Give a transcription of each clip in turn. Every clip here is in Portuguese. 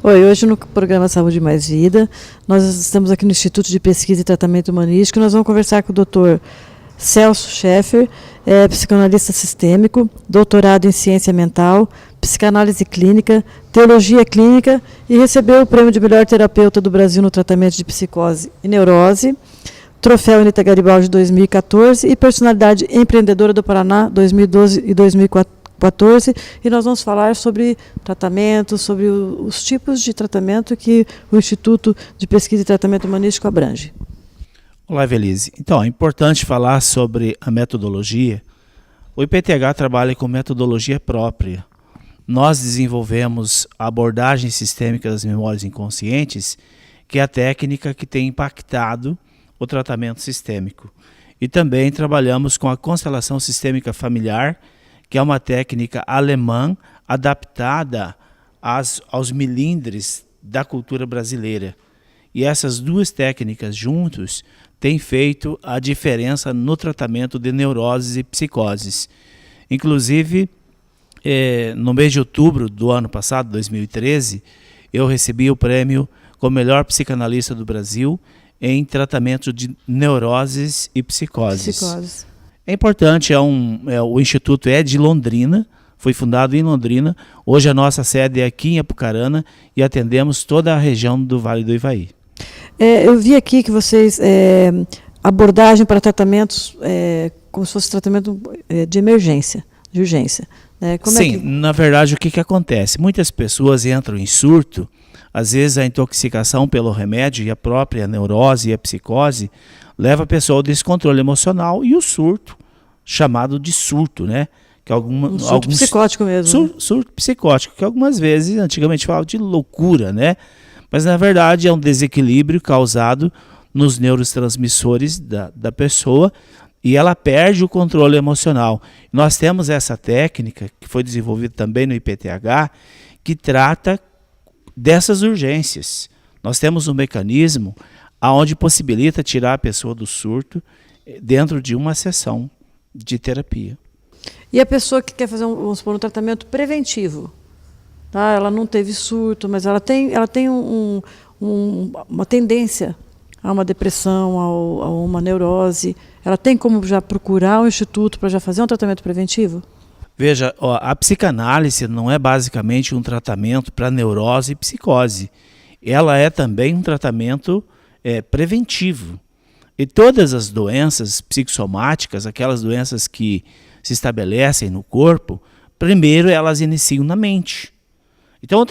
Oi, hoje no programa Saúde Mais Vida, nós estamos aqui no Instituto de Pesquisa e Tratamento Humanístico. Nós vamos conversar com o Dr. Celso Scheffer, psicanalista sistêmico, doutorado em ciência mental, psicanálise clínica, teologia clínica e recebeu o prêmio de melhor terapeuta do Brasil no tratamento de psicose e neurose, troféu Anita Garibaldi 2014 e personalidade empreendedora do Paraná 2012 e 2014. E nós vamos falar sobre tratamento, sobre os tipos de tratamento que o Instituto de Pesquisa e Tratamento Humanístico abrange. Olá, Evelise. Então, é importante falar sobre a metodologia. O IPTH trabalha com metodologia própria. Nós desenvolvemos a abordagem sistêmica das memórias inconscientes, que é a técnica que tem impactado o tratamento sistêmico. E também trabalhamos com a constelação sistêmica familiar, que é uma técnica alemã adaptada aos milindres da cultura brasileira. E essas duas técnicas juntos têm feito a diferença no tratamento de neuroses e psicoses. Inclusive, no mês de outubro do ano passado, 2013, eu recebi o prêmio como melhor psicanalista do Brasil em tratamento de neuroses e psicoses. É importante, o Instituto é de Londrina, foi fundado em Londrina. Hoje a nossa sede é aqui em Apucarana e atendemos toda a região do Vale do Ivaí. Eu vi aqui que vocês, abordagem para tratamentos, como se fosse tratamento de emergência, de urgência. Sim, na verdade o que acontece? Muitas pessoas entram em surto, às vezes a intoxicação pelo remédio e a própria neurose e a psicose leva a pessoa ao descontrole emocional e o surto, chamado de surto, né? Que surto psicótico mesmo. Surto psicótico, que algumas vezes, antigamente falava de loucura, né? Mas na verdade é um desequilíbrio causado nos neurotransmissores da pessoa e ela perde o controle emocional. Nós temos essa técnica, que foi desenvolvida também no IPTH, que trata dessas urgências. Nós temos um mecanismo onde possibilita tirar a pessoa do surto dentro de uma sessão de terapia. E a pessoa que quer fazer vamos supor, um tratamento preventivo, tá? Ela não teve surto, mas ela tem uma tendência a uma depressão, a uma neurose. Ela tem como já procurar um instituto para já fazer um tratamento preventivo? Veja, a psicanálise não é basicamente um tratamento para neurose e psicose. Ela é também um tratamento preventivo. E todas as doenças psicossomáticas, aquelas doenças que se estabelecem no corpo, primeiro elas iniciam na mente. Então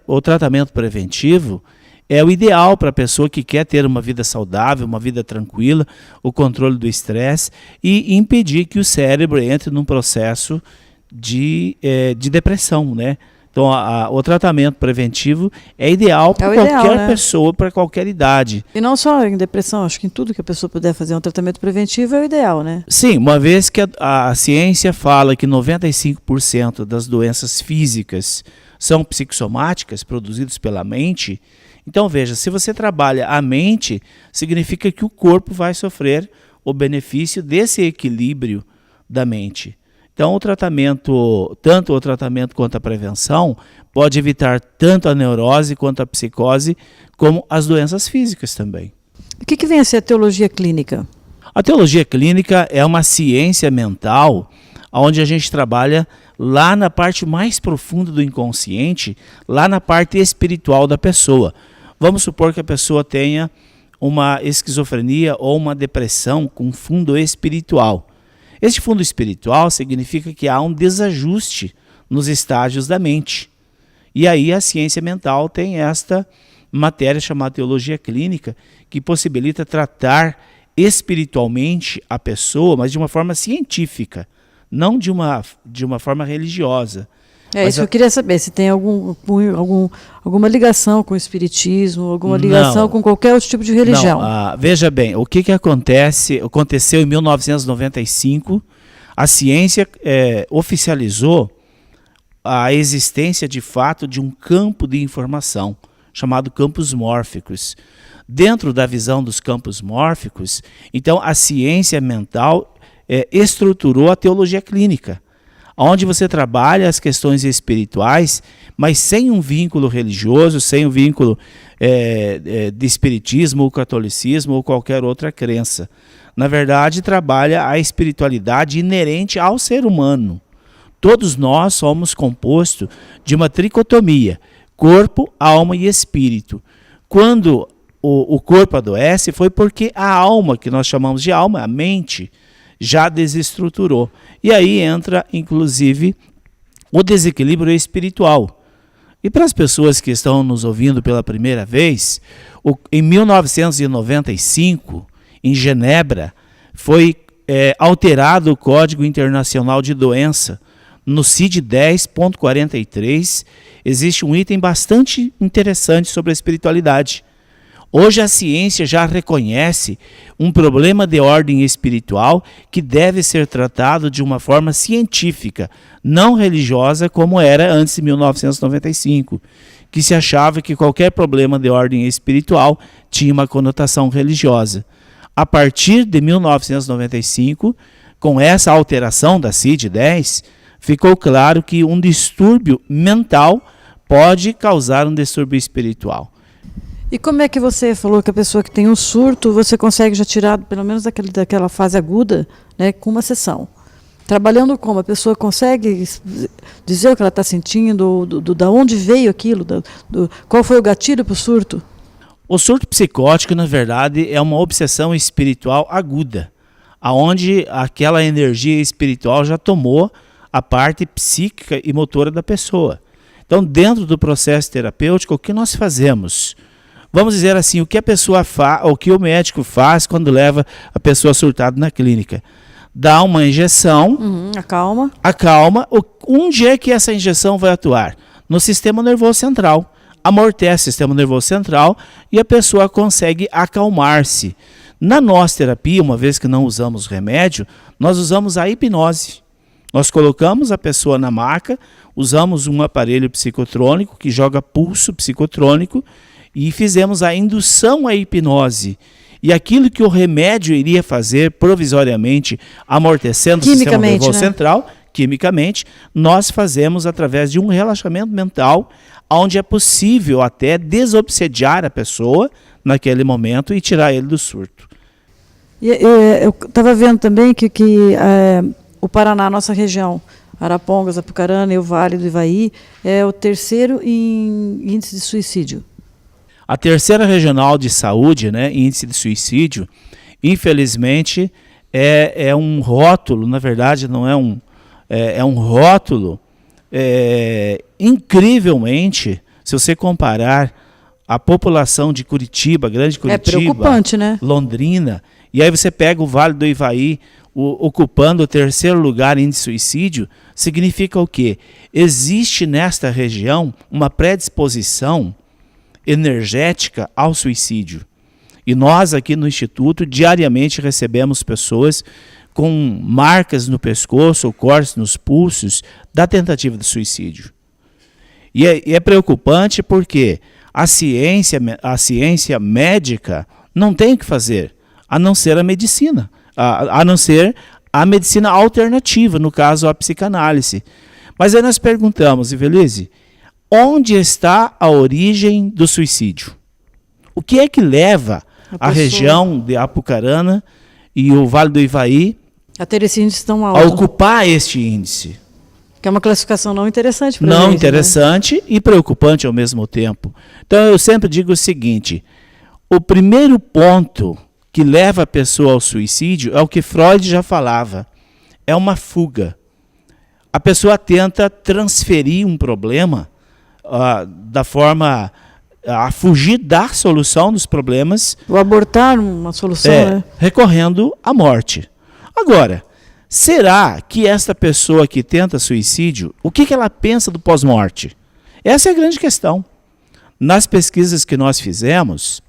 o tratamento preventivo é o ideal para a pessoa que quer ter uma vida saudável, uma vida tranquila, o controle do estresse e impedir que o cérebro entre num processo de depressão, né? Então, o tratamento preventivo é ideal para qualquer pessoa, para qualquer idade. E não só em depressão, acho que em tudo que a pessoa puder fazer um tratamento preventivo é o ideal, né? Sim, uma vez que a ciência fala que 95% das doenças físicas são psicossomáticas, produzidas pela mente, então veja, se você trabalha a mente, significa que o corpo vai sofrer o benefício desse equilíbrio da mente. Então, tanto o tratamento quanto a prevenção pode evitar tanto a neurose quanto a psicose, como as doenças físicas também. O que vem a ser a teologia clínica? A teologia clínica é uma ciência mental onde a gente trabalha lá na parte mais profunda do inconsciente, lá na parte espiritual da pessoa. Vamos supor que a pessoa tenha uma esquizofrenia ou uma depressão com fundo espiritual. Este fundo espiritual significa que há um desajuste nos estágios da mente. E aí a ciência mental tem esta matéria chamada teologia clínica, que possibilita tratar espiritualmente a pessoa, mas de uma forma científica, não de uma forma religiosa. Isso que eu queria saber, se tem alguma ligação com o espiritismo, alguma ligação com qualquer outro tipo de religião. Não, veja bem, o que aconteceu em 1995, a ciência oficializou a existência de fato de um campo de informação, chamado campos mórficos. Dentro da visão dos campos mórficos, então a ciência mental estruturou a teologia clínica, onde você trabalha as questões espirituais, mas sem um vínculo religioso, sem um vínculo de espiritismo ou catolicismo ou qualquer outra crença. Na verdade, trabalha a espiritualidade inerente ao ser humano. Todos nós somos compostos de uma tricotomia, corpo, alma e espírito. Quando o corpo adoece, foi porque a alma, que nós chamamos de alma, a mente, já desestruturou. E aí entra, inclusive, o desequilíbrio espiritual. E para as pessoas que estão nos ouvindo pela primeira vez, em 1995, em Genebra, foi alterado o Código Internacional de Doença. No CID 10.43, existe um item bastante interessante sobre a espiritualidade. Hoje a ciência já reconhece um problema de ordem espiritual que deve ser tratado de uma forma científica, não religiosa como era antes de 1995, que se achava que qualquer problema de ordem espiritual tinha uma conotação religiosa. A partir de 1995, com essa alteração da CID 10, ficou claro que um distúrbio mental pode causar um distúrbio espiritual. E como é que você falou que a pessoa que tem um surto, você consegue já tirar, pelo menos daquela fase aguda, né, com uma sessão? Trabalhando como? A pessoa consegue dizer o que ela está sentindo, da onde veio aquilo, qual foi o gatilho para o surto? O surto psicótico, na verdade, é uma obsessão espiritual aguda, aonde aquela energia espiritual já tomou a parte psíquica e motora da pessoa. Então, dentro do processo terapêutico, o que nós fazemos? Vamos dizer assim, o que a pessoa faz, o que o médico faz quando leva a pessoa surtada na clínica? Dá uma injeção, acalma. Onde é que essa injeção vai atuar? No sistema nervoso central. Amortece o sistema nervoso central e a pessoa consegue acalmar-se. Na nossa terapia, uma vez que não usamos remédio, nós usamos a hipnose. Nós colocamos a pessoa na maca, usamos um aparelho psicotrônico que joga pulso psicotrônico e fizemos a indução à hipnose. E aquilo que o remédio iria fazer provisoriamente, amortecendo o sistema nervoso central, quimicamente, nós fazemos através de um relaxamento mental, onde é possível até desobsediar a pessoa naquele momento e tirar ele do surto. Eu estava vendo também que o Paraná, nossa região, Arapongas, Apucarana e o Vale do Ivaí, é o terceiro em índice de suicídio. A terceira regional de saúde, né, índice de suicídio, infelizmente, é um rótulo, na verdade não é um rótulo, incrivelmente, se você comparar a população de Curitiba, Grande Curitiba, preocupante, né? Londrina, e aí você pega o Vale do Ivaí ocupando o terceiro lugar em suicídio, significa o quê? Existe nesta região uma predisposição energética ao suicídio. E nós aqui no Instituto diariamente recebemos pessoas com marcas no pescoço ou cortes nos pulsos da tentativa de suicídio. E é preocupante porque a ciência médica não tem o que fazer, a não ser a medicina, a não ser a medicina alternativa, no caso a psicanálise. Mas aí nós perguntamos, Ivelise, onde está a origem do suicídio? O que é que leva a região de Apucarana e o Vale do Ivaí a ter esse índice tão alto? A ocupar este índice? Que é uma classificação não interessante para a gente. Não interessante, né? E preocupante ao mesmo tempo. Então eu sempre digo o seguinte, o primeiro ponto que leva a pessoa ao suicídio é o que Freud já falava, é uma fuga. A pessoa tenta transferir um problema da forma a fugir da solução dos problemas. Ou abortar uma solução, né? Recorrendo à morte. Agora, será que essa pessoa que tenta suicídio, o que ela pensa do pós-morte? Essa é a grande questão. Nas pesquisas que nós fizemos,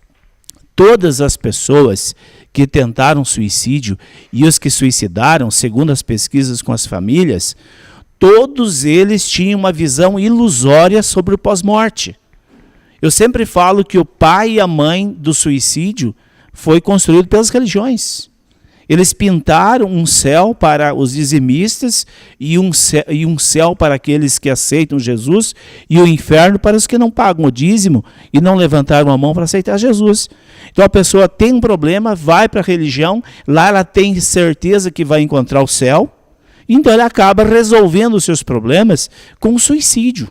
todas as pessoas que tentaram suicídio e os que suicidaram, segundo as pesquisas com as famílias, todos eles tinham uma visão ilusória sobre o pós-morte. Eu sempre falo que o pai e a mãe do suicídio foi construído pelas religiões. Eles pintaram um céu para os dizimistas e um céu para aqueles que aceitam Jesus e o inferno para os que não pagam o dízimo e não levantaram a mão para aceitar Jesus. Então a pessoa tem um problema, vai para a religião, lá ela tem certeza que vai encontrar o céu, então ela acaba resolvendo os seus problemas com o suicídio,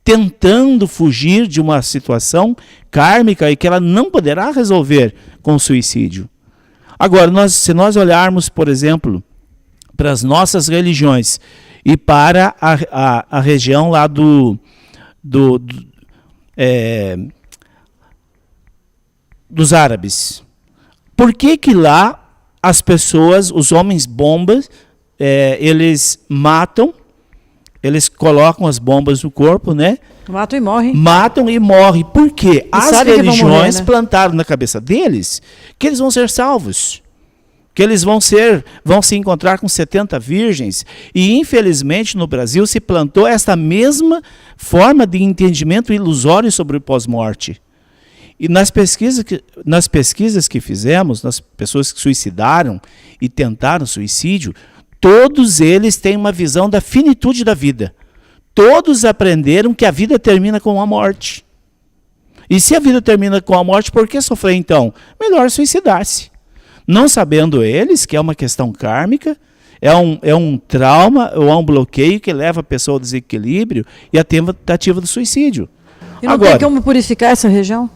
tentando fugir de uma situação kármica e que ela não poderá resolver com o suicídio. Agora, se nós olharmos, por exemplo, para as nossas religiões e para a região lá dos árabes, por que lá as pessoas, os homens bombas, eles matam, eles colocam as bombas no corpo, né? Matam e morrem. Matam e morrem. Por quê? As religiões morrer, né? plantaram na cabeça deles que eles vão ser salvos. Que eles vão se encontrar com 70 virgens. E, infelizmente, no Brasil se plantou esta mesma forma de entendimento ilusório sobre o pós-morte. E nas pesquisas que fizemos, nas pessoas que suicidaram e tentaram suicídio, todos eles têm uma visão da finitude da vida. Todos aprenderam que a vida termina com a morte. E se a vida termina com a morte, por que sofrer então? Melhor suicidar-se. Não sabendo eles que é uma questão kármica, é um trauma ou é um bloqueio que leva a pessoa ao desequilíbrio e à tentativa do suicídio. E não tem como purificar essa região?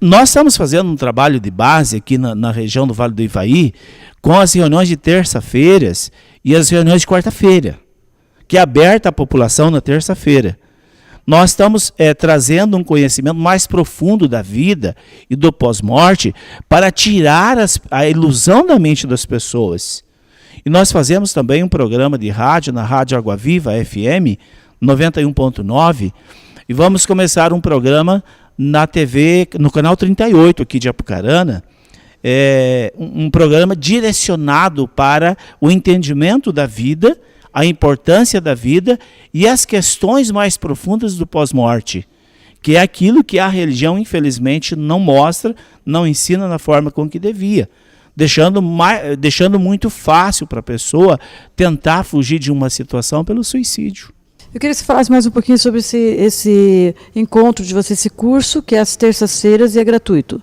Nós estamos fazendo um trabalho de base aqui na região do Vale do Ivaí, com as reuniões de terça-feiras e as reuniões de quarta-feira, que é aberta à população na terça-feira. Nós estamos trazendo um conhecimento mais profundo da vida e do pós-morte para tirar a ilusão da mente das pessoas. E nós fazemos também um programa de rádio na Rádio Água Viva FM 91.9 e vamos começar um programa na TV, no canal 38 aqui de Apucarana, um programa direcionado para o entendimento da vida, a importância da vida e as questões mais profundas do pós-morte, que é aquilo que a religião, infelizmente, não mostra, não ensina na forma com que devia, deixando muito fácil para a pessoa tentar fugir de uma situação pelo suicídio. Eu queria que você falasse mais um pouquinho sobre esse encontro de vocês, esse curso, que é às terças-feiras e é gratuito.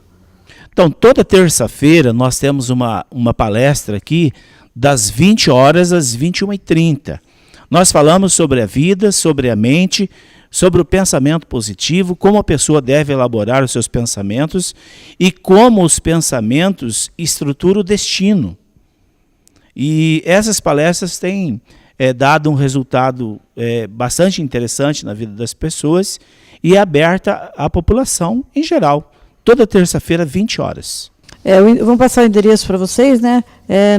Então, toda terça-feira nós temos uma palestra aqui, das 20 horas às 21h30. Nós falamos sobre a vida, sobre a mente, sobre o pensamento positivo, como a pessoa deve elaborar os seus pensamentos e como os pensamentos estruturam o destino. E essas palestras têm dado um resultado bastante interessante na vida das pessoas e é aberta à população em geral. Toda terça-feira, 20 horas. Vamos passar o endereço para vocês, né?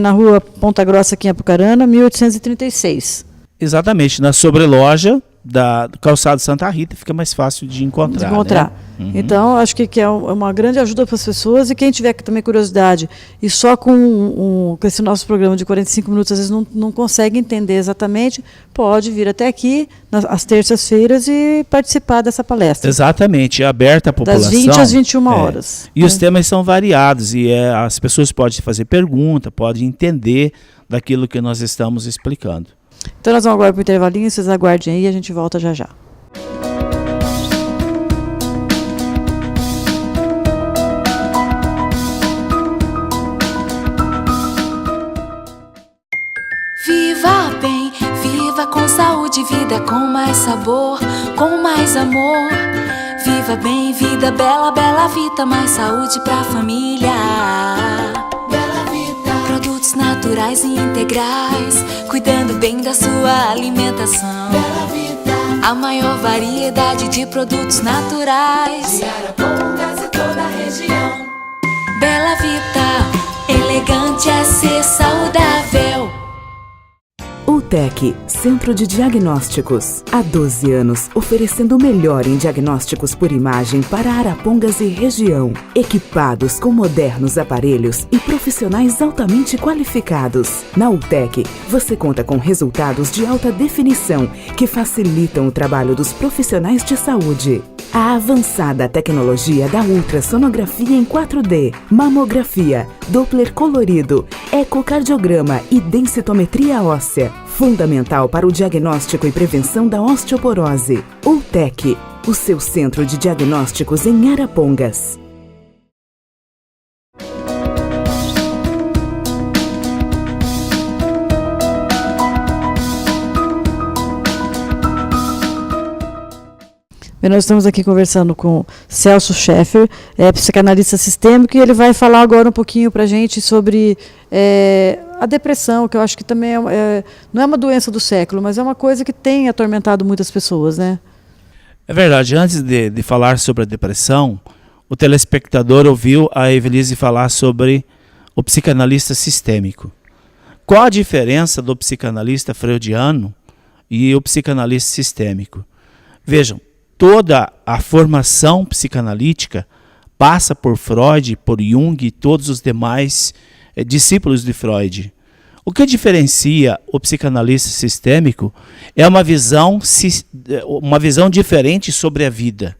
Na rua Ponta Grossa, aqui em Apucarana, 1836. Exatamente, na sobreloja do Calçado Santa Rita, fica mais fácil de encontrar. Né? Uhum. Então, acho que é uma grande ajuda para as pessoas e quem tiver também curiosidade e só com esse nosso programa de 45 minutos, às vezes não consegue entender exatamente, pode vir até aqui, às terças-feiras e participar dessa palestra. Exatamente, é aberta à população. Das 20 às 21 horas. E os temas são variados e as pessoas podem fazer pergunta, podem entender daquilo que nós estamos explicando. Então nós vamos agora para o intervalinho, vocês aguardem aí e a gente volta já já. Viva bem, viva com saúde, vida com mais sabor, com mais amor. Viva bem, vida bela, bela vida, mais saúde pra família. Produtos naturais e integrais, cuidando bem da sua alimentação. Bela Vita, a maior variedade de produtos naturais de Arapongas e toda a região. Bela Vita, elegante é ser saudável. UTEC, Centro de Diagnósticos. Há 12 anos, oferecendo o melhor em diagnósticos por imagem para Arapongas e região. Equipados com modernos aparelhos e profissionais altamente qualificados. Na UTEC, você conta com resultados de alta definição que facilitam o trabalho dos profissionais de saúde. A avançada tecnologia da ultrassonografia em 4D, mamografia, Doppler colorido, ecocardiograma e densitometria óssea. Fundamental para o diagnóstico e prevenção da osteoporose. Ultec, o seu centro de diagnósticos em Arapongas. Nós estamos aqui conversando com Celso Scheffer, psicanalista sistêmico, e ele vai falar agora um pouquinho para a gente sobre a depressão, que eu acho que também não é uma doença do século, mas é uma coisa que tem atormentado muitas pessoas, né? É verdade. Antes de falar sobre a depressão, o telespectador ouviu a Evelise falar sobre o psicanalista sistêmico. Qual a diferença do psicanalista freudiano e o psicanalista sistêmico? Vejam, toda a formação psicanalítica passa por Freud, por Jung e todos os demais discípulos de Freud. O que diferencia o psicanalista sistêmico é uma visão diferente sobre a vida.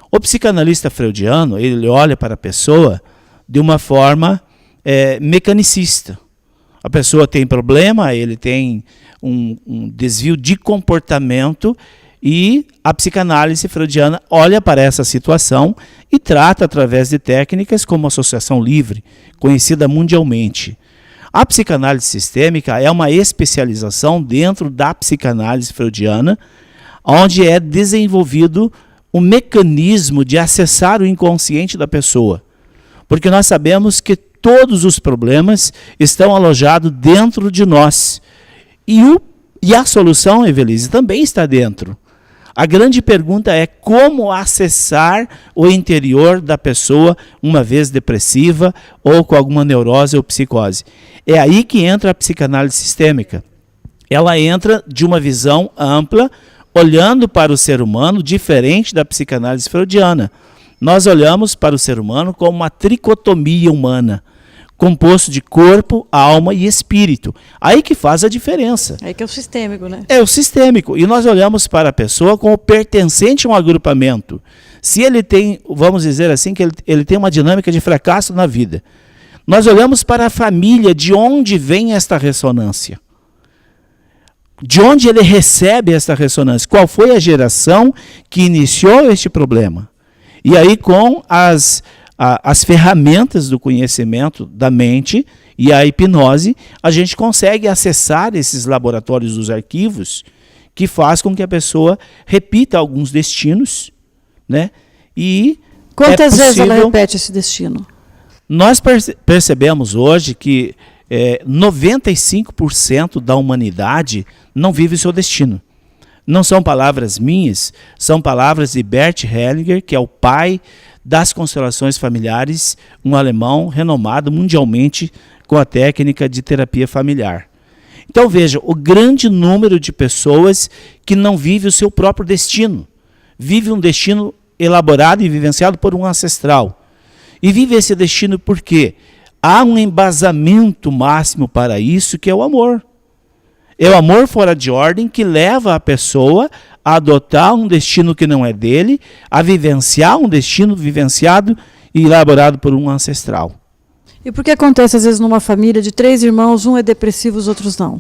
O psicanalista freudiano, ele olha para a pessoa de uma forma mecanicista. A pessoa tem problema, ele tem um desvio de comportamento, e a psicanálise freudiana olha para essa situação e trata através de técnicas como associação livre, conhecida mundialmente. A psicanálise sistêmica é uma especialização dentro da psicanálise freudiana, onde é desenvolvido um mecanismo de acessar o inconsciente da pessoa. Porque nós sabemos que todos os problemas estão alojados dentro de nós. E a solução, Evelise, também está dentro. A grande pergunta é como acessar o interior da pessoa uma vez depressiva ou com alguma neurose ou psicose. É aí que entra a psicanálise sistêmica. Ela entra de uma visão ampla, olhando para o ser humano diferente da psicanálise freudiana. Nós olhamos para o ser humano como uma tricotomia humana, composto de corpo, alma e espírito. Aí que faz a diferença. Aí que é o sistêmico, né? É o sistêmico. E nós olhamos para a pessoa como pertencente a um agrupamento. Se ele tem, vamos dizer assim, que ele tem uma dinâmica de fracasso na vida. Nós olhamos para a família, de onde vem esta ressonância. De onde ele recebe esta ressonância. Qual foi a geração que iniciou este problema? E aí com as ferramentas do conhecimento da mente e a hipnose, a gente consegue acessar esses laboratórios dos arquivos que faz com que a pessoa repita alguns destinos, né? E quantas vezes ela repete esse destino? Nós percebemos hoje que 95% da humanidade não vive o seu destino. Não são palavras minhas, são palavras de Bert Hellinger, que é o pai das constelações familiares, um alemão renomado mundialmente com a técnica de terapia familiar. Então veja, o grande número de pessoas que não vive o seu próprio destino, vive um destino elaborado e vivenciado por um ancestral. E vive esse destino porque há um embasamento máximo para isso, que é o amor. É o amor fora de ordem que leva a pessoa a adotar um destino que não é dele, a vivenciar um destino vivenciado e elaborado por um ancestral. E por que acontece, às vezes, numa família de 3 irmãos, um é depressivo, os outros não?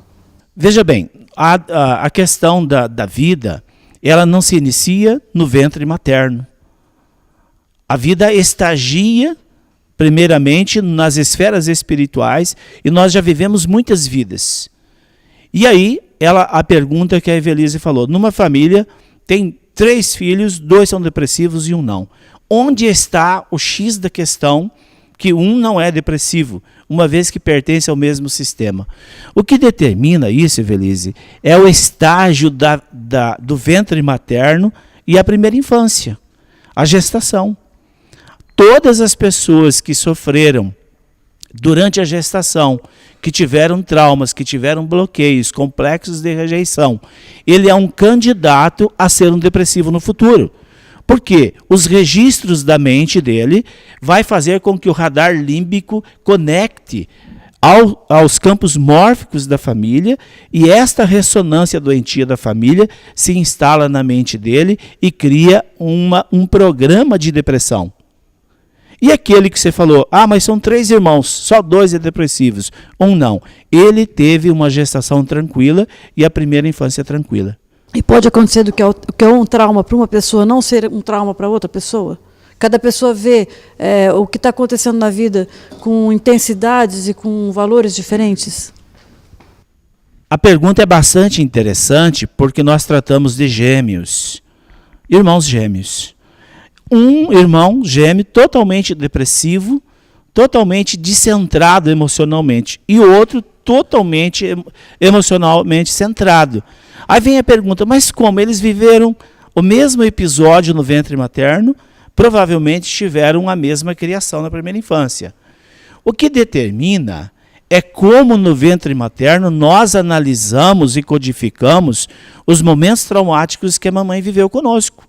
Veja bem, a questão da vida, ela não se inicia no ventre materno. A vida estagia, primeiramente, nas esferas espirituais, e nós já vivemos muitas vidas. E aí, a pergunta que a Evelise falou, numa família tem 3 filhos, 2 são depressivos e um não. Onde está o X da questão que um não é depressivo, uma vez que pertence ao mesmo sistema? O que determina isso, Evelise, é o estágio do ventre materno e a primeira infância, a gestação. Todas as pessoas que sofreram durante a gestação, que tiveram traumas, que tiveram bloqueios, complexos de rejeição, ele é um candidato a ser um depressivo no futuro. Porque os registros da mente dele vai fazer com que o radar límbico conecte aos campos mórficos da família, e esta ressonância doentia da família se instala na mente dele e cria um programa de depressão. E aquele que você falou, mas são 3 irmãos, só 2 depressivos, um não. Ele teve uma gestação tranquila e a primeira infância tranquila. E pode acontecer do que é um trauma para uma pessoa não ser um trauma para outra pessoa? Cada pessoa vê o que está acontecendo na vida com intensidades e com valores diferentes? A pergunta é bastante interessante porque nós tratamos de gêmeos, irmãos gêmeos. Um irmão gêmeo totalmente depressivo, totalmente descentrado emocionalmente, e o outro totalmente emocionalmente centrado. Aí vem a pergunta, mas como? Eles viveram o mesmo episódio no ventre materno, provavelmente tiveram a mesma criação na primeira infância. O que determina é como no ventre materno nós analisamos e codificamos os momentos traumáticos que a mamãe viveu conosco.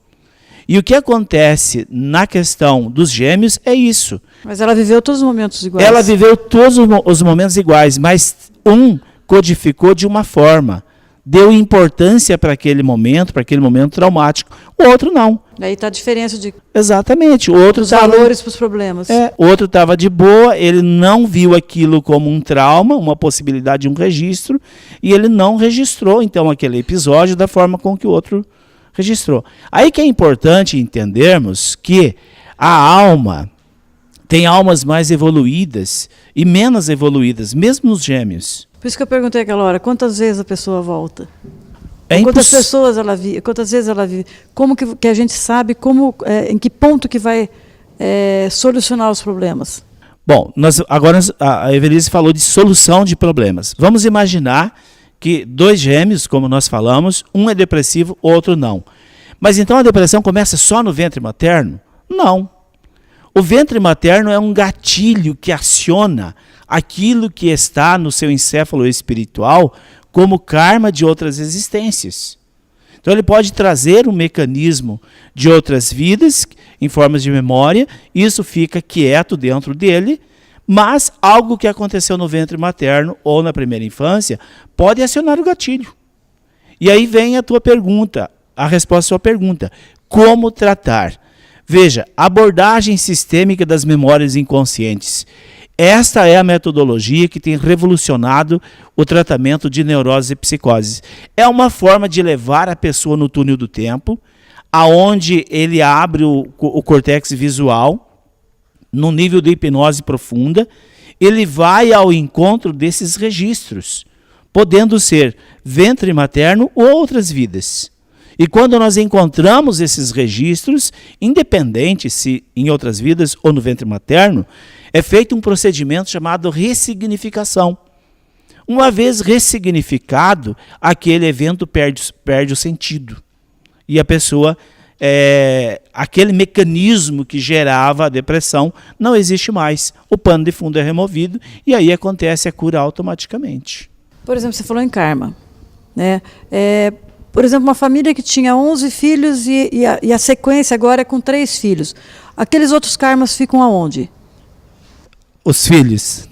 E o que acontece na questão dos gêmeos é isso. Mas ela viveu todos os momentos iguais. Ela viveu todos os momentos iguais, mas um codificou de uma forma, deu importância para aquele momento traumático, o outro não. Aí está a diferença de Exatamente. O outro os valores para os problemas. O outro estava de boa, ele não viu aquilo como um trauma, uma possibilidade de um registro, e ele não registrou, então, aquele episódio da forma com que o outro registrou. Aí que é importante entendermos que a alma tem almas mais evoluídas e menos evoluídas, mesmo nos gêmeos. Por isso que eu perguntei aquela hora, quantas vezes a pessoa volta? Quantas pessoas ela vive? Quantas vezes ela vive? Como que a gente sabe em que ponto que vai solucionar os problemas? Bom, agora a Evelise falou de solução de problemas. Vamos imaginar que 2 gêmeos, como nós falamos, um é depressivo, o outro não. Mas então a depressão começa só no ventre materno? Não. O ventre materno é um gatilho que aciona aquilo que está no seu encéfalo espiritual como karma de outras existências. Então ele pode trazer um mecanismo de outras vidas em formas de memória, isso fica quieto dentro dele, mas algo que aconteceu no ventre materno ou na primeira infância pode acionar o gatilho. E aí vem a tua pergunta, a resposta à sua pergunta. Como tratar? Veja, abordagem sistêmica das memórias inconscientes. Esta é a metodologia que tem revolucionado o tratamento de neuroses e psicoses. É uma forma de levar a pessoa no túnel do tempo, aonde ele abre o córtex visual, no nível de hipnose profunda, ele vai ao encontro desses registros, podendo ser ventre materno ou outras vidas. E quando nós encontramos esses registros, independente se em outras vidas ou no ventre materno, é feito um procedimento chamado ressignificação. Uma vez ressignificado, aquele evento perde o sentido. E a pessoa, aquele mecanismo que gerava a depressão não existe mais. O pano de fundo é removido e aí acontece a cura automaticamente. Por exemplo, você falou em karma, né? Por exemplo, uma família que tinha 11 filhos e a sequência agora é com 3 filhos. Aqueles outros karmas ficam aonde? Os filhos.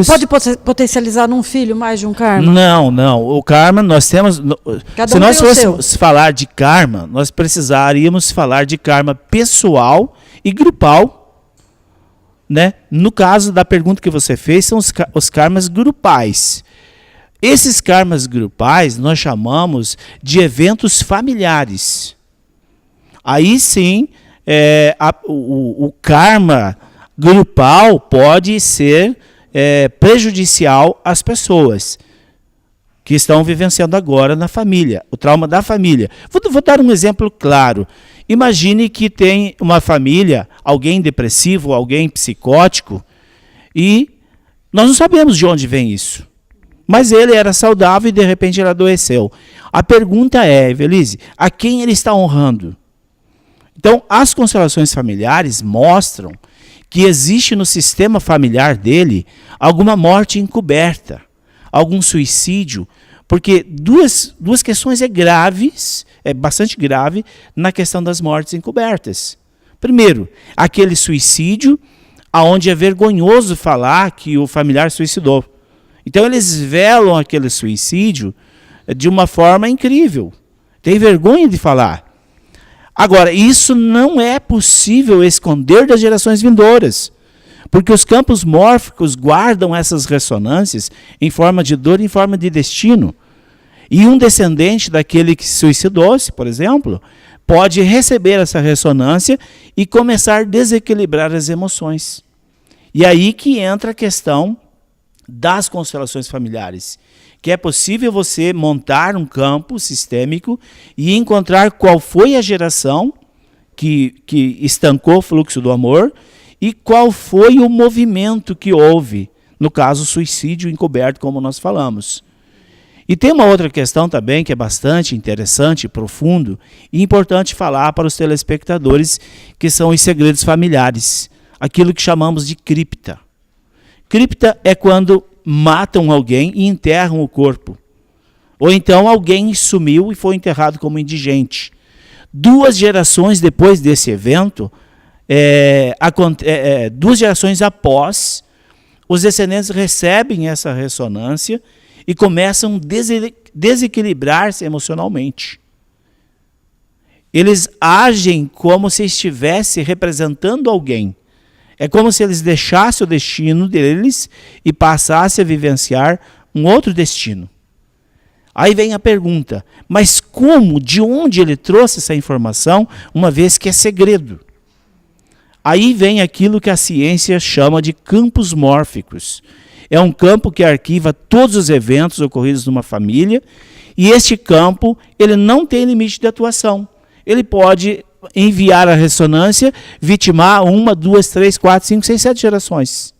Pode potencializar num filho mais de um karma? Não. O karma nós temos... Se nós fôssemos falar de karma, nós precisaríamos falar de karma pessoal e grupal, né? No caso da pergunta que você fez, são os karmas grupais. Esses karmas grupais nós chamamos de eventos familiares. Aí sim, o karma grupal pode ser prejudicial às pessoas que estão vivenciando agora na família, o trauma da família. Vou dar um exemplo claro. Imagine que tem uma família, alguém depressivo, alguém psicótico, e nós não sabemos de onde vem isso. Mas ele era saudável e de repente ele adoeceu. A pergunta é, Evelise, a quem ele está honrando? Então, as constelações familiares mostram que existe no sistema familiar dele alguma morte encoberta, algum suicídio, porque duas questões graves, bastante grave, na questão das mortes encobertas. Primeiro, aquele suicídio, aonde é vergonhoso falar que o familiar suicidou. Então eles velam aquele suicídio de uma forma incrível. Tem vergonha de falar. Agora, isso não é possível esconder das gerações vindouras, porque os campos mórficos guardam essas ressonâncias em forma de dor, em forma de destino. E um descendente daquele que se suicidou-se, por exemplo, pode receber essa ressonância e começar a desequilibrar as emoções. E aí que entra a questão das constelações familiares, que é possível você montar um campo sistêmico e encontrar qual foi a geração que estancou o fluxo do amor e qual foi o movimento que houve, no caso, suicídio encoberto, como nós falamos. E tem uma outra questão também que é bastante interessante, profundo e importante falar para os telespectadores, que são os segredos familiares, aquilo que chamamos de cripta. Cripta é quando matam alguém e enterram o corpo. Ou então alguém sumiu e foi enterrado como indigente. 2 gerações depois desse evento, 2 gerações após, os descendentes recebem essa ressonância e começam a desequilibrar-se emocionalmente. Eles agem como se estivesse representando alguém. É como se eles deixassem o destino deles e passassem a vivenciar um outro destino. Aí vem a pergunta, mas como, de onde ele trouxe essa informação, uma vez que é segredo? Aí vem aquilo que a ciência chama de campos mórficos. É um campo que arquiva todos os eventos ocorridos numa família, e este campo ele não tem limite de atuação. Ele pode enviar a ressonância, vitimar 1, 2, 3, 4, 5, 6, 7 gerações.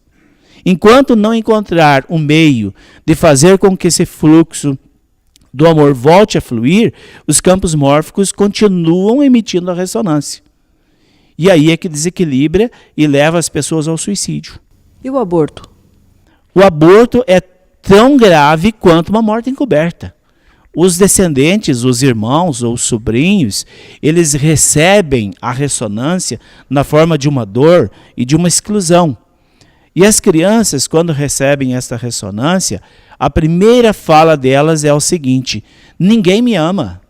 Enquanto não encontrar um meio de fazer com que esse fluxo do amor volte a fluir, os campos mórficos continuam emitindo a ressonância. E aí é que desequilibra e leva as pessoas ao suicídio. E o aborto? O aborto é tão grave quanto uma morte encoberta. Os descendentes, os irmãos ou os sobrinhos, eles recebem a ressonância na forma de uma dor e de uma exclusão. E as crianças, quando recebem esta ressonância, a primeira fala delas é o seguinte: ninguém me ama,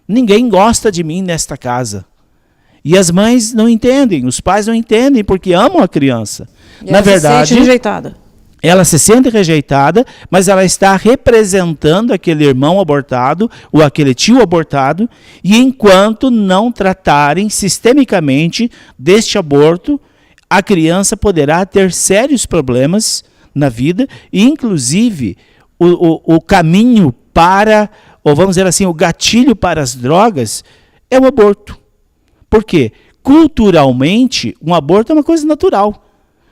ninguém gosta de mim nesta casa. E as mães não entendem, os pais não entendem porque amam a criança. E na verdade, se sente rejeitada. Ela se sente rejeitada, mas ela está representando aquele irmão abortado ou aquele tio abortado, e enquanto não tratarem sistemicamente deste aborto, a criança poderá ter sérios problemas na vida, e inclusive o caminho para, ou vamos dizer assim, o gatilho para as drogas é o aborto. Por quê? Culturalmente, um aborto é uma coisa natural.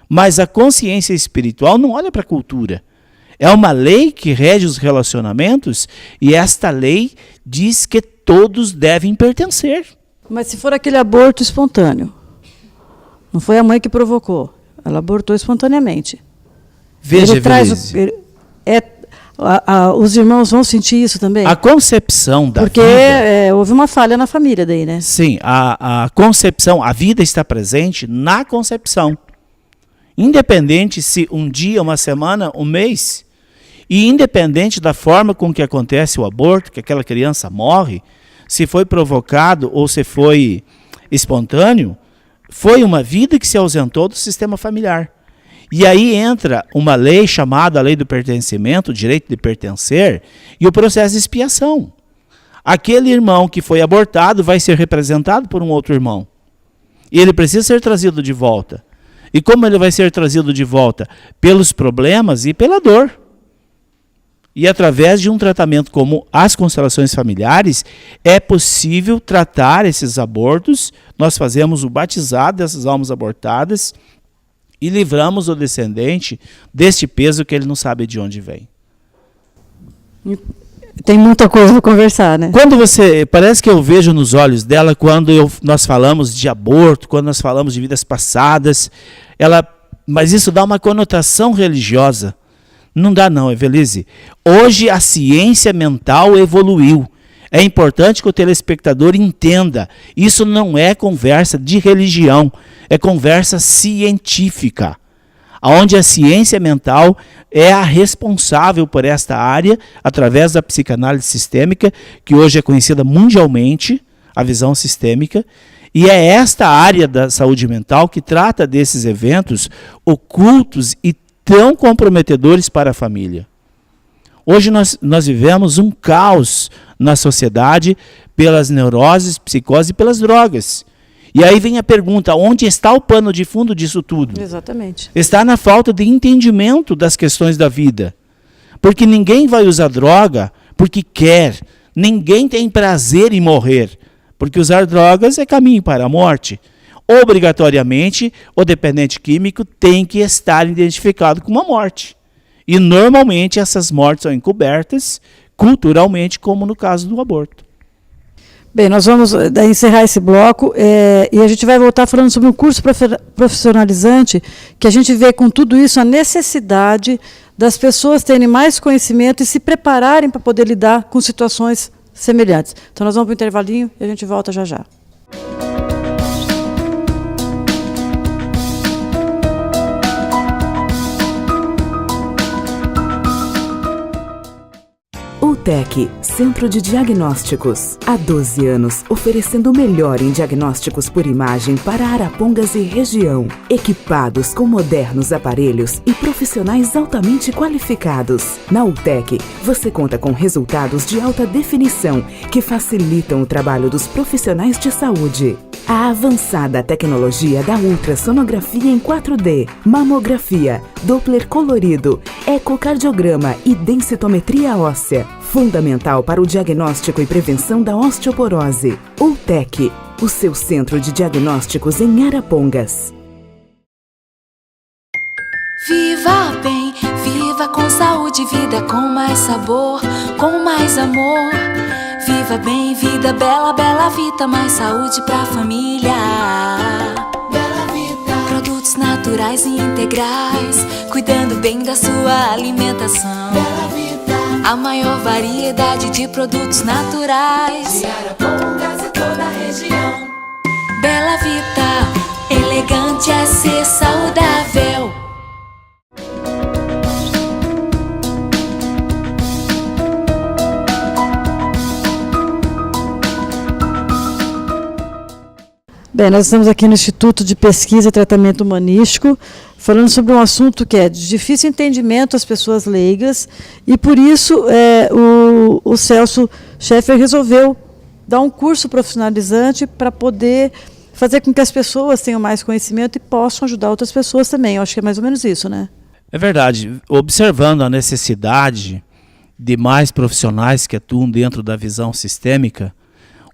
Mas a consciência espiritual não olha para a cultura. É uma lei que rege os relacionamentos e esta lei diz que todos devem pertencer. Mas se for aquele aborto espontâneo, não foi a mãe que provocou, ela abortou espontaneamente. Veja, os irmãos vão sentir isso também? A concepção da Porque vida... houve uma falha na família daí, né? Sim, a concepção, a vida está presente na concepção. Independente se um dia, uma semana, um mês, e independente da forma com que acontece o aborto, que aquela criança morre, se foi provocado ou se foi espontâneo, foi uma vida que se ausentou do sistema familiar. E aí entra uma lei chamada a lei do pertencimento, o direito de pertencer, e o processo de expiação. Aquele irmão que foi abortado vai ser representado por um outro irmão. E ele precisa ser trazido de volta. E como ele vai ser trazido de volta? Pelos problemas e pela dor. E através de um tratamento como as constelações familiares, é possível tratar esses abortos. Nós fazemos o batizado dessas almas abortadas e livramos o descendente deste peso que ele não sabe de onde vem. Tem muita coisa para conversar, né? Parece que eu vejo nos olhos dela quando nós falamos de aborto, quando nós falamos de vidas passadas, mas isso dá uma conotação religiosa. Não dá não, Evelise. Hoje a ciência mental evoluiu. É importante que o telespectador entenda, isso não é conversa de religião, é conversa científica, onde a ciência mental é a responsável por esta área, através da psicanálise sistêmica, que hoje é conhecida mundialmente, a visão sistêmica, e é esta área da saúde mental que trata desses eventos ocultos e tão comprometedores para a família. Hoje nós vivemos um caos na sociedade pelas neuroses, psicoses e pelas drogas. E aí vem a pergunta, onde está o pano de fundo disso tudo? Exatamente. Está na falta de entendimento das questões da vida. Porque ninguém vai usar droga porque quer. Ninguém tem prazer em morrer. Porque usar drogas é caminho para a morte. Obrigatoriamente, o dependente químico tem que estar identificado com uma morte. E normalmente essas mortes são encobertas culturalmente, como no caso do aborto. Bem, nós vamos encerrar esse bloco e a gente vai voltar falando sobre um curso profissionalizante, que a gente vê com tudo isso a necessidade das pessoas terem mais conhecimento e se prepararem para poder lidar com situações semelhantes. Então nós vamos para o intervalinho e a gente volta já já. UTEC, Centro de Diagnósticos. Há 12 anos, oferecendo o melhor em diagnósticos por imagem para Arapongas e região. Equipados com modernos aparelhos e profissionais altamente qualificados. Na UTEC, você conta com resultados de alta definição que facilitam o trabalho dos profissionais de saúde. A avançada tecnologia da ultrassonografia em 4D, mamografia, Doppler colorido, ecocardiograma e densitometria óssea. Fundamental para o diagnóstico e prevenção da osteoporose. UTEC, o seu centro de diagnósticos em Arapongas. Viva bem, viva com saúde, vida com mais sabor, com mais amor. Viva bem, vida bela, bela vida, mais saúde pra família. Bela vida. Produtos naturais e integrais, cuidando bem da sua alimentação. Bela vida. A maior variedade de produtos naturais de Arapongas e toda a região. Bela vida, elegante é ser saudável. Bem, nós estamos aqui no Instituto de Pesquisa e Tratamento Humanístico, falando sobre um assunto que é de difícil entendimento às pessoas leigas, e por isso o Celso Schaeffer resolveu dar um curso profissionalizante para poder fazer com que as pessoas tenham mais conhecimento e possam ajudar outras pessoas também. Eu acho que é mais ou menos isso, né? É verdade. Observando a necessidade de mais profissionais que atuam dentro da visão sistêmica,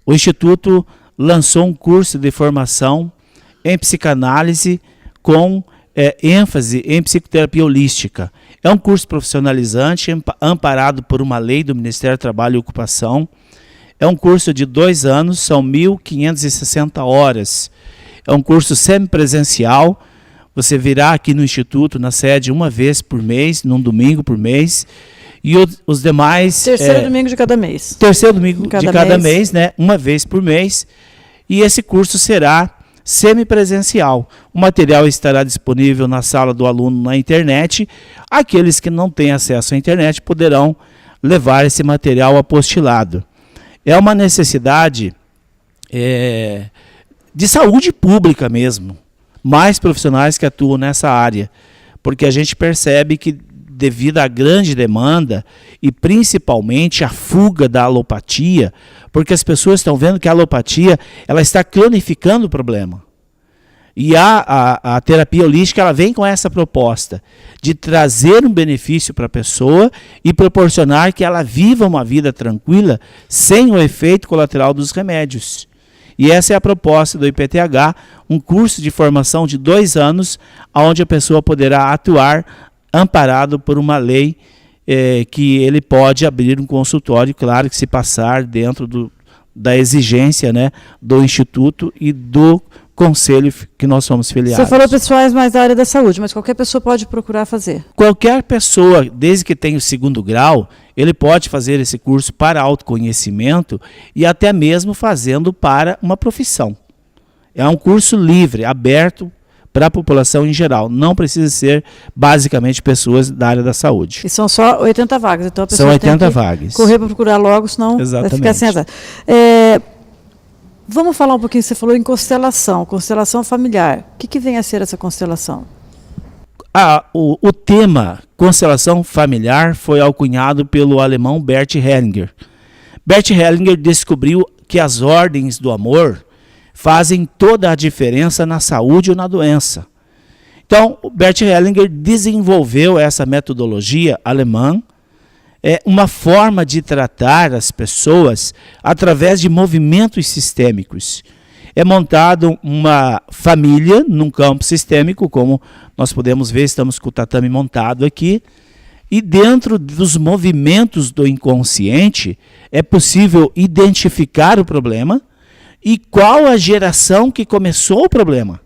o Instituto lançou um curso de formação em psicanálise com ênfase em psicoterapia holística. É um curso profissionalizante amparado por uma lei do Ministério do Trabalho e Ocupação. É um curso de 2 anos, são 1.560 horas. É um curso semipresencial. Você virá aqui no Instituto, na sede, uma vez por mês, num domingo por mês. E os demais... Terceiro domingo de cada mês. Terceiro domingo de cada mês, né? Uma vez por mês. E esse curso será semipresencial. O material estará disponível na sala do aluno na internet. Aqueles que não têm acesso à internet poderão levar esse material apostilado. É uma necessidade de saúde pública mesmo. Mais profissionais que atuam nessa área. Porque a gente percebe que, devido à grande demanda e principalmente à fuga da alopatia, porque as pessoas estão vendo que a alopatia ela está cronificando o problema. E a terapia holística ela vem com essa proposta de trazer um benefício para a pessoa e proporcionar que ela viva uma vida tranquila sem o efeito colateral dos remédios. E essa é a proposta do IPTH, um curso de formação de 2 anos, onde a pessoa poderá atuar amparado por uma lei que ele pode abrir um consultório, claro que se passar dentro da exigência, né, do Instituto e do conselho que nós somos filiados. Você falou pessoais mais da área da saúde, mas qualquer pessoa pode procurar fazer. Qualquer pessoa, desde que tenha o 2º grau, ele pode fazer esse curso para autoconhecimento e até mesmo fazendo para uma profissão. É um curso livre, aberto para a população em geral. Não precisa ser, basicamente, pessoas da área da saúde. E são só 80 vagas. Então a pessoa São 80 tem que vagas. correr para procurar logo, senão vai ficar sem azar. Vamos falar um pouquinho, você falou em constelação familiar. O que vem a ser essa constelação? O tema constelação familiar foi alcunhado pelo alemão Bert Hellinger. Bert Hellinger descobriu que as ordens do amor fazem toda a diferença na saúde ou na doença. Então, o Bert Hellinger desenvolveu essa metodologia alemã, uma forma de tratar as pessoas através de movimentos sistêmicos. É montado uma família num campo sistêmico, como nós podemos ver, estamos com o tatame montado aqui, e dentro dos movimentos do inconsciente é possível identificar o problema e qual a geração que começou o problema.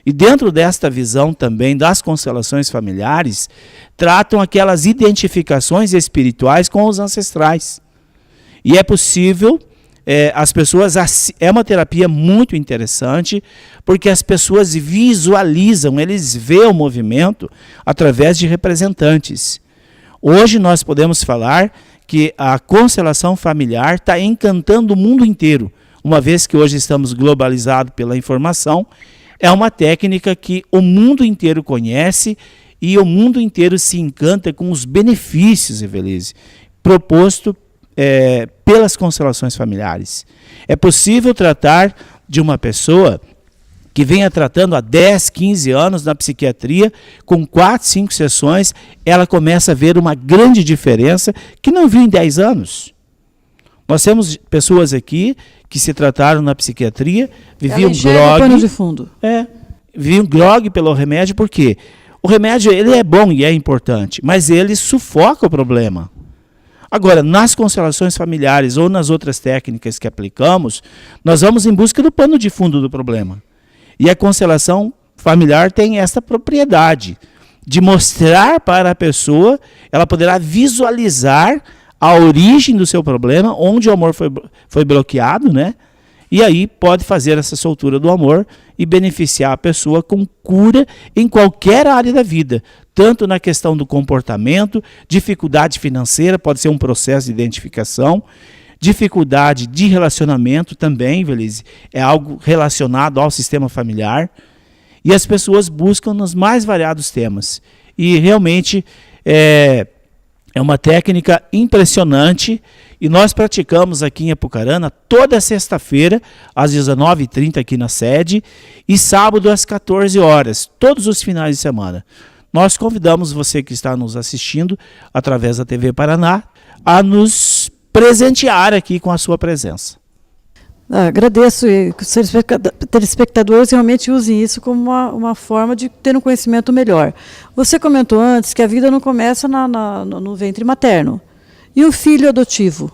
E dentro desta visão também das constelações familiares, tratam aquelas identificações espirituais com os ancestrais. E é possível, as pessoas, é uma terapia muito interessante, porque as pessoas visualizam, eles veem o movimento através de representantes. Hoje nós podemos falar que a constelação familiar está encantando o mundo inteiro, uma vez que hoje estamos globalizados pela informação. É uma técnica que o mundo inteiro conhece e o mundo inteiro se encanta com os benefícios, Evelise, proposto pelas constelações familiares. É possível tratar de uma pessoa que venha tratando há 10, 15 anos na psiquiatria, com 4, 5 sessões, ela começa a ver uma grande diferença que não viu em 10 anos. Nós temos pessoas aqui que se trataram na psiquiatria, viviam grog. Pano de fundo. Viviam grog pelo remédio, porque o remédio ele é bom e é importante, mas ele sufoca o problema. Agora, nas constelações familiares ou nas outras técnicas que aplicamos, nós vamos em busca do pano de fundo do problema. E a constelação familiar tem essa propriedade de mostrar para a pessoa, ela poderá visualizar a origem do seu problema, onde o amor foi bloqueado, né? E aí pode fazer essa soltura do amor e beneficiar a pessoa com cura em qualquer área da vida, tanto na questão do comportamento, dificuldade financeira, pode ser um processo de identificação, dificuldade de relacionamento também, Evelise, é algo relacionado ao sistema familiar, e as pessoas buscam nos mais variados temas. E realmente é uma técnica impressionante e nós praticamos aqui em Apucarana toda sexta-feira às 19h30 aqui na sede e sábado às 14 horas, todos os finais de semana. Nós convidamos você que está nos assistindo através da TV Paraná a nos presentear aqui com a sua presença. Agradeço e que os telespectadores realmente usem isso como uma forma de ter um conhecimento melhor. Você comentou antes que a vida não começa no ventre materno. E o filho adotivo?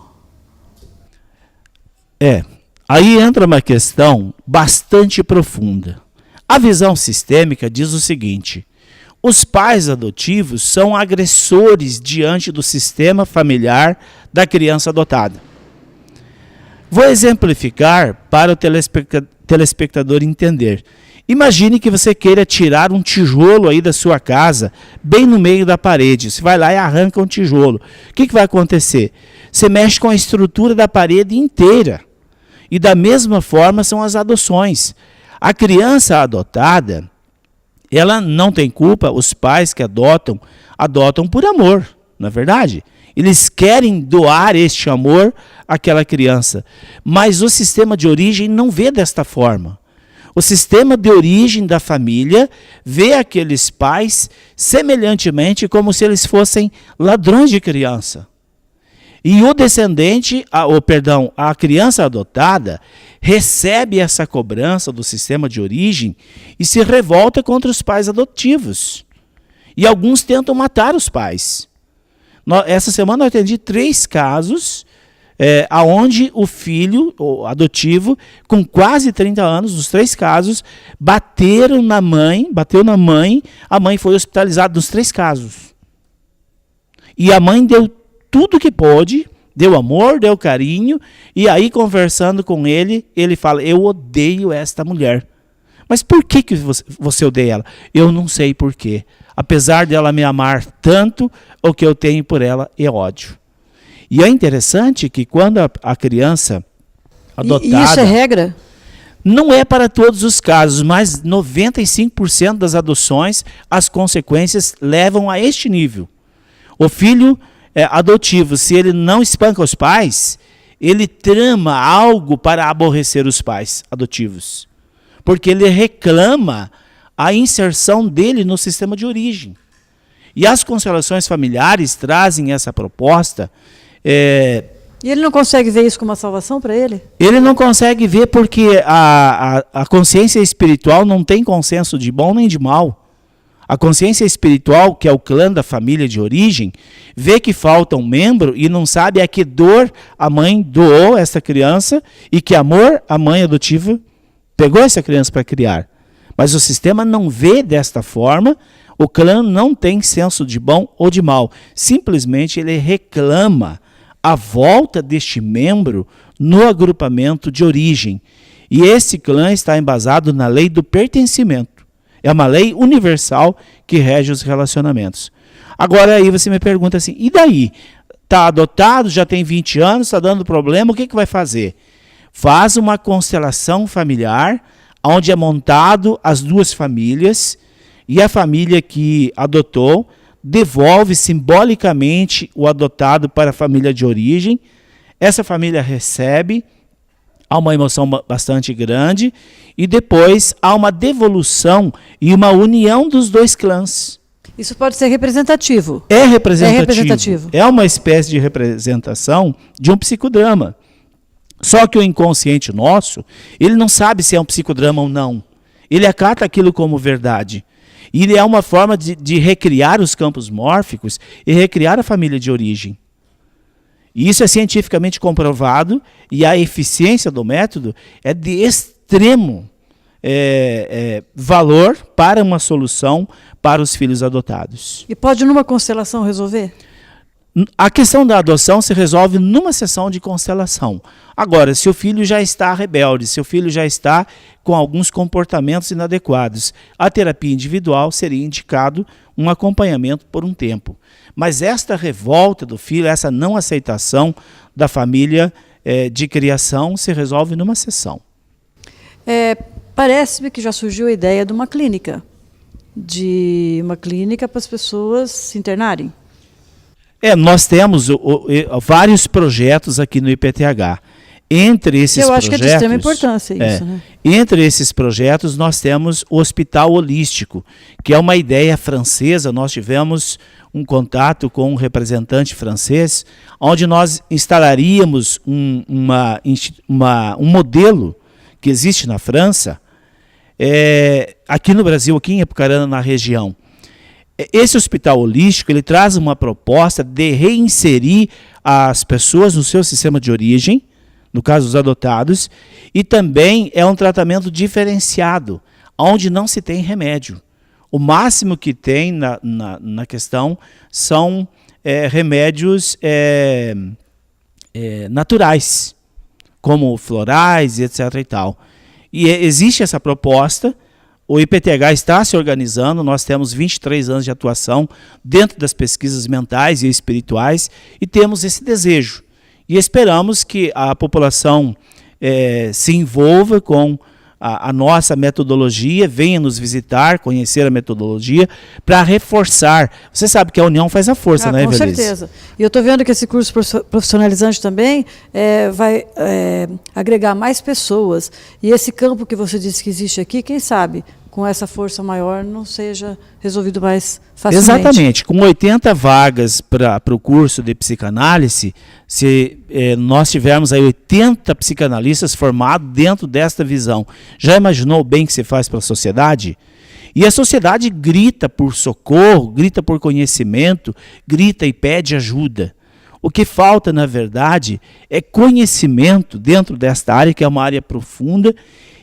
Aí entra uma questão bastante profunda. A visão sistêmica diz o seguinte: os pais adotivos são agressores diante do sistema familiar da criança adotada. Vou exemplificar para o telespectador entender. Imagine que você queira tirar um tijolo aí da sua casa, bem no meio da parede. Você vai lá e arranca um tijolo. O que vai acontecer? Você mexe com a estrutura da parede inteira. E da mesma forma são as adoções. A criança adotada, ela não tem culpa, os pais que adotam por amor, não é verdade? Eles querem doar este amor àquela criança. Mas o sistema de origem não vê desta forma. O sistema de origem da família vê aqueles pais semelhantemente como se eles fossem ladrões de criança. E o descendente, a criança adotada, recebe essa cobrança do sistema de origem e se revolta contra os pais adotivos. E alguns tentam matar os pais. Essa semana eu atendi 3 casos aonde o filho o adotivo, com quase 30 anos, nos 3 casos, bateu na mãe, a mãe foi hospitalizada nos 3 casos. E a mãe deu tudo que pôde, deu amor, deu carinho, e aí conversando com ele, ele fala, eu odeio esta mulher. Mas por que você odeia ela? Eu não sei por quê. Apesar dela me amar tanto, o que eu tenho por ela é ódio. E é interessante que quando a criança adotada... E isso é regra? Não é para todos os casos, mas 95% das adoções, as consequências levam a este nível. O filho adotivo, se ele não espanca os pais, ele trama algo para aborrecer os pais adotivos. Porque ele reclama a inserção dele no sistema de origem. E as constelações familiares trazem essa proposta. E ele não consegue ver isso como uma salvação para ele? Ele não consegue ver porque a consciência espiritual não tem consenso de bom nem de mal. A consciência espiritual, que é o clã da família de origem, vê que falta um membro e não sabe a que dor a mãe doou essa criança e que amor a mãe adotiva pegou essa criança para criar. Mas o sistema não vê desta forma, o clã não tem senso de bom ou de mal. Simplesmente ele reclama a volta deste membro no agrupamento de origem. E esse clã está embasado na lei do pertencimento. É uma lei universal que rege os relacionamentos. Agora aí você me pergunta assim, e daí? Está adotado, já tem 20 anos, está dando problema, o que vai fazer? Faz uma constelação familiar, onde é montado as 2 famílias, e a família que adotou devolve simbolicamente o adotado para a família de origem. Essa família recebe, há uma emoção bastante grande, e depois há uma devolução e uma união dos 2 clãs. Isso pode ser representativo? É representativo. É representativo. É uma espécie de representação de um psicodrama. Só que o inconsciente nosso, ele não sabe se é um psicodrama ou não. Ele acata aquilo como verdade. E ele é uma forma de recriar os campos mórficos e recriar a família de origem. E isso é cientificamente comprovado, e a eficiência do método é de extremo valor para uma solução para os filhos adotados. E pode numa constelação resolver? A questão da adoção se resolve numa sessão de constelação. Agora, se o filho já está rebelde, se o filho já está com alguns comportamentos inadequados, a terapia individual seria indicado um acompanhamento por um tempo. Mas esta revolta do filho, essa não aceitação da família de criação se resolve numa sessão. Parece-me que já surgiu a ideia de uma clínica para as pessoas se internarem. Nós temos vários projetos aqui no IPTH. Entre esses projetos, acho que é de extrema importância isso, né? Entre esses projetos, nós temos o Hospital Holístico, que é uma ideia francesa. Nós tivemos um contato com um representante francês, onde nós instalaríamos um modelo que existe na França, aqui no Brasil, aqui em Apucarana, na região. Esse hospital holístico, ele traz uma proposta de reinserir as pessoas no seu sistema de origem, no caso os adotados, e também é um tratamento diferenciado, onde não se tem remédio. O máximo que tem na questão são remédios naturais, como florais, etc. e tal. E existe essa proposta. O IPTH está se organizando, nós temos 23 anos de atuação dentro das pesquisas mentais e espirituais e temos esse desejo. E esperamos que a população se envolva com a nossa metodologia, venha nos visitar, conhecer a metodologia, para reforçar. Você sabe que a união faz a força, né, Evelise? Com certeza. E eu estou vendo que esse curso profissionalizante também vai agregar mais pessoas. E esse campo que você disse que existe aqui, quem sabe, com essa força maior, não seja resolvido mais facilmente. Exatamente. Com 80 vagas para o curso de psicanálise, se nós tivermos aí 80 psicanalistas formados dentro desta visão, já imaginou o bem que se faz para a sociedade? E a sociedade grita por socorro, grita por conhecimento, grita e pede ajuda. O que falta, na verdade, é conhecimento dentro desta área, que é uma área profunda,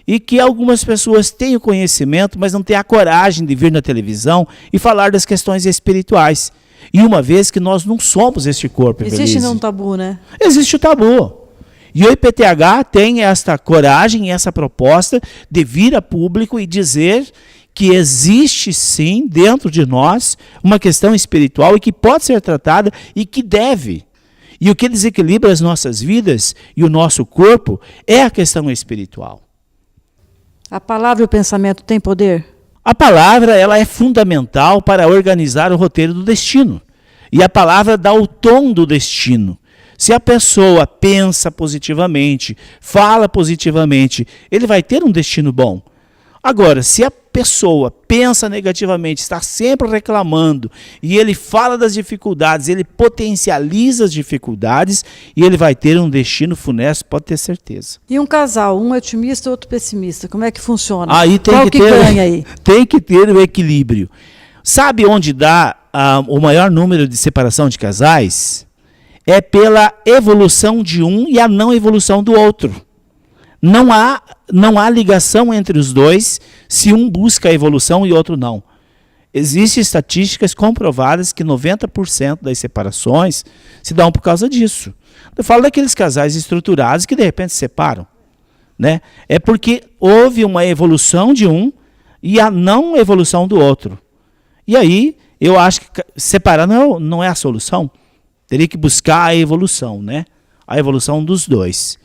e que algumas pessoas têm o conhecimento, mas não têm a coragem de vir na televisão e falar das questões espirituais. E uma vez que nós não somos este corpo, Existe um tabu, né? Existe o tabu. E o IPTH tem esta coragem, essa proposta de vir a público e dizer que existe sim dentro de nós uma questão espiritual e que pode ser tratada e que deve. E o que desequilibra as nossas vidas e o nosso corpo é a questão espiritual. A palavra e o pensamento têm poder? A palavra, ela é fundamental para organizar o roteiro do destino. E a palavra dá o tom do destino. Se a pessoa pensa positivamente, fala positivamente, ele vai ter um destino bom. Agora, se a pessoa pensa negativamente, está sempre reclamando, e ele fala das dificuldades, ele potencializa as dificuldades, e ele vai ter um destino funesto, pode ter certeza. E um casal, um otimista e outro pessimista, como é que funciona? Aí tem Qual que ganha aí? Tem que ter o equilíbrio. Sabe onde dá o maior número de separação de casais? É pela evolução de um e a não evolução do outro. Não há ligação entre os dois se um busca a evolução e outro não. Existem estatísticas comprovadas que 90% das separações se dão por causa disso. Eu falo daqueles casais estruturados que de repente se separam, né? É porque houve uma evolução de um e a não evolução do outro. E aí, eu acho que separar não é a solução. Teria que buscar a evolução, né? A evolução dos dois.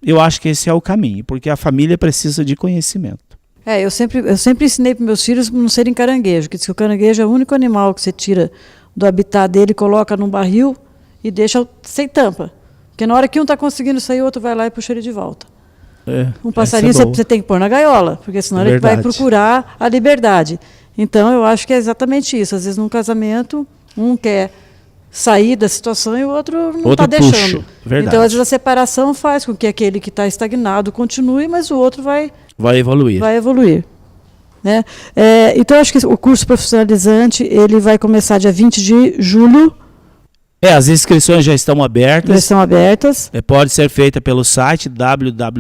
Eu acho que esse é o caminho, porque a família precisa de conhecimento. Eu sempre ensinei para meus filhos não serem caranguejo, que diz que o caranguejo é o único animal que você tira do habitat dele, coloca num barril e deixa sem tampa. Porque na hora que um está conseguindo sair, o outro vai lá e puxa ele de volta. Um passarinho você tem que pôr na gaiola, porque senão ele vai procurar a liberdade. Então, eu acho que é exatamente isso. Às vezes, num casamento, um quer sair da situação e o outro não está deixando. Verdade. Então, às vezes, a separação faz com que aquele que está estagnado continue, mas o outro vai evoluir. Né? Então, acho que o curso profissionalizante ele vai começar dia 20 de julho. As inscrições já estão abertas. Pode ser feita pelo site www.ipth.com.br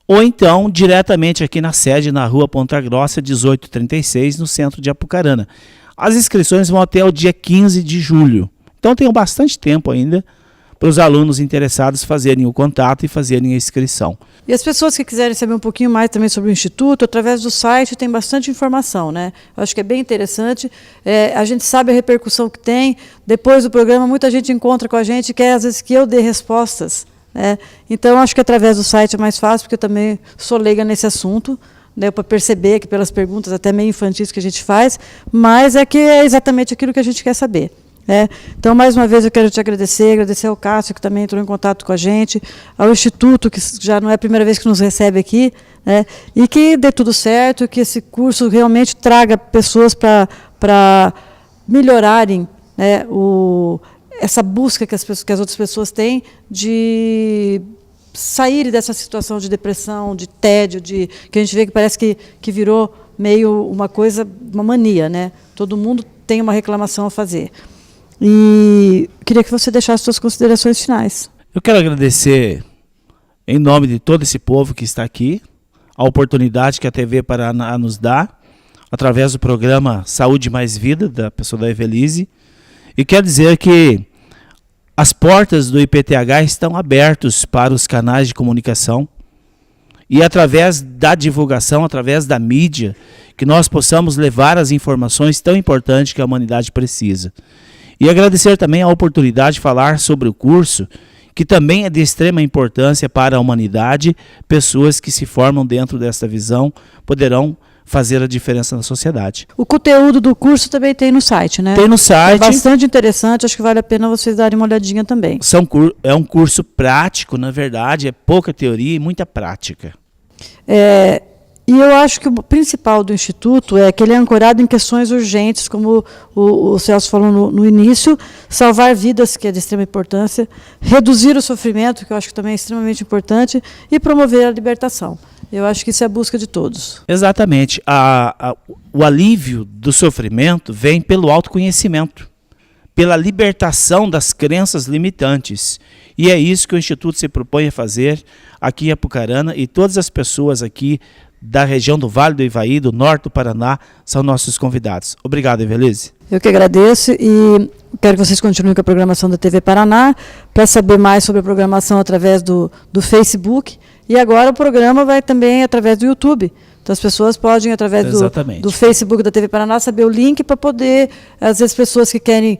ou então diretamente aqui na sede, na Rua Ponta Grossa, 1836, no centro de Apucarana. As inscrições vão até o dia 15 de julho. Então tem bastante tempo ainda para os alunos interessados fazerem o contato e fazerem a inscrição. E as pessoas que quiserem saber um pouquinho mais também sobre o Instituto, através do site tem bastante informação, né? Eu acho que é bem interessante. A gente sabe a repercussão que tem. Depois do programa, muita gente encontra com a gente e quer, às vezes, que eu dê respostas. Então, acho que através do site é mais fácil, porque eu também sou leiga nesse assunto, né, para perceber que pelas perguntas até meio infantis que a gente faz, mas é que é exatamente aquilo que a gente quer saber. Então, mais uma vez, eu quero te agradecer ao Cássio, que também entrou em contato com a gente, ao Instituto, que já não é a primeira vez que nos recebe aqui, né, e que dê tudo certo, que esse curso realmente traga pessoas para melhorarem, né, essa busca que as outras pessoas têm de sair dessa situação de depressão, de tédio, que a gente vê que parece que virou meio uma mania, né? Todo mundo tem uma reclamação a fazer. E queria que você deixasse suas considerações finais. Eu quero agradecer, em nome de todo esse povo que está aqui, a oportunidade que a TV Paraná nos dá, através do programa Saúde Mais Vida, da pessoa da Evelise. E quero dizer que as portas do IPTH estão abertas para os canais de comunicação e através da divulgação, através da mídia, que nós possamos levar as informações tão importantes que a humanidade precisa. E agradecer também a oportunidade de falar sobre o curso, que também é de extrema importância para a humanidade. Pessoas que se formam dentro dessa visão poderão fazer a diferença na sociedade. O conteúdo do curso também tem no site, né? Tem no site. É bastante interessante, acho que vale a pena vocês darem uma olhadinha também. É um curso prático, na verdade, é pouca teoria e muita prática. E eu acho que o principal do Instituto é que ele é ancorado em questões urgentes, como o Celso falou no início, salvar vidas, que é de extrema importância, reduzir o sofrimento, que eu acho que também é extremamente importante, e promover a libertação. Eu acho que isso é a busca de todos. Exatamente. O alívio do sofrimento vem pelo autoconhecimento, pela libertação das crenças limitantes. E é isso que o Instituto se propõe a fazer aqui em Apucarana, e todas as pessoas aqui da região do Vale do Ivaí, do norte do Paraná, são nossos convidados. Obrigado, Evelise. Eu que agradeço e quero que vocês continuem com a programação da TV Paraná. Para saber mais sobre a programação através do Facebook. E agora o programa vai também através do YouTube. Então as pessoas podem, através do Facebook da TV Paraná, saber o link para poder, às vezes, pessoas que querem,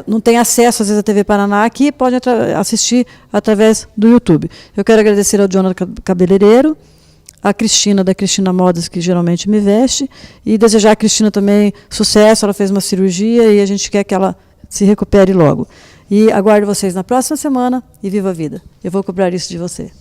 não têm acesso, às vezes, à TV Paraná aqui, podem assistir através do YouTube. Eu quero agradecer ao Jonathan Cabeleireiro, a Cristina, da Cristina Modas, que geralmente me veste, e desejar a Cristina também sucesso. Ela fez uma cirurgia e a gente quer que ela se recupere logo. E aguardo vocês na próxima semana e viva a vida. Eu vou cobrar isso de você.